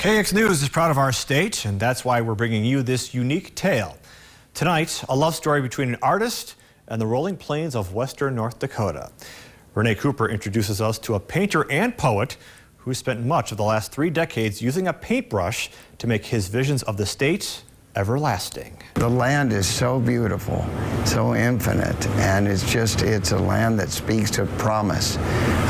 KX News is proud of our state, and that's why we're bringing you this unique tale. Tonight, a love story between an artist and the rolling plains of western North Dakota. Renee Cooper introduces us to a painter and poet who spent much of the last 3 decades using a paintbrush to make his visions of the state everlasting. The land is so beautiful, so infinite, and it's a land that speaks to promise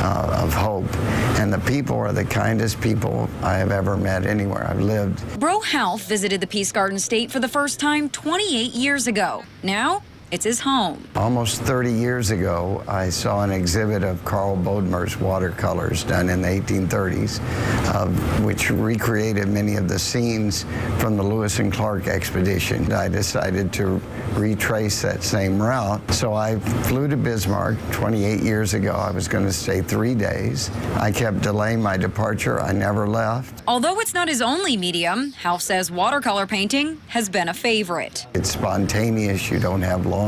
of hope. And the people are the kindest people I have ever met anywhere I've lived. Bro Half visited the Peace Garden State for the first time 28 years ago. Now, it's his home. Almost 30 years ago, I saw an exhibit of Carl Bodmer's watercolors done in the 1830s, which recreated many of the scenes from the Lewis and Clark expedition. I decided to retrace that same route. So I flew to Bismarck 28 years ago. I was going to stay 3 days. I kept delaying my departure. I never left. Although it's not his only medium, Half says watercolor painting has been a favorite. It's spontaneous. You don't have long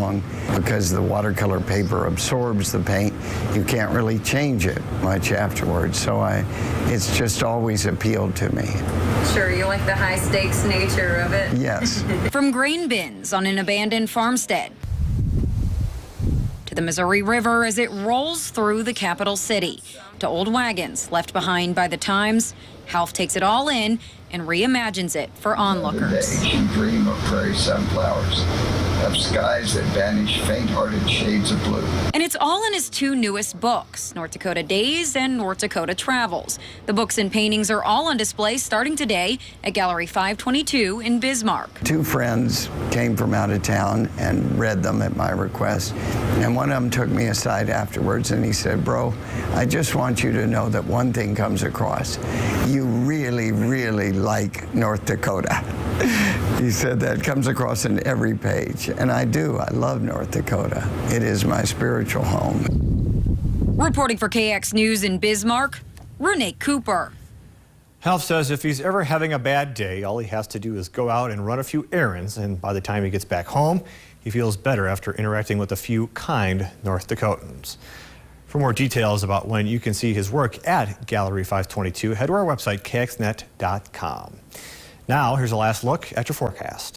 because the watercolor paper absorbs the paint. You can't really change it much afterwards. So it's just always appealed to me. Sure, you like the high stakes nature of it? Yes. From grain bins on an abandoned farmstead to the Missouri River as it rolls through the capital city, to old wagons left behind by the times, Half takes it all in and reimagines it for onlookers. You dream of prairie sunflowers, of skies that vanish faint-hearted shades of blue. And it's all in his 2 newest books, North Dakota Days and North Dakota Travels. The books and paintings are all on display starting today at Gallery 522 in Bismarck. 2 friends came from out of town and read them at my request. And one of them took me aside afterwards and he said, "Bro, I just want you to know that one thing comes across. You really, really like North Dakota." He said that comes across in every page. And I do. I love North Dakota. It is my spiritual home. Reporting for KX News in Bismarck, Renee Cooper. Half says if he's ever having a bad day, all he has to do is go out and run a few errands, and by the time he gets back home, he feels better after interacting with a few kind North Dakotans. For more details about when you can see his work at Gallery 522, head to our website, kxnet.com. Now, here's a last look at your forecast.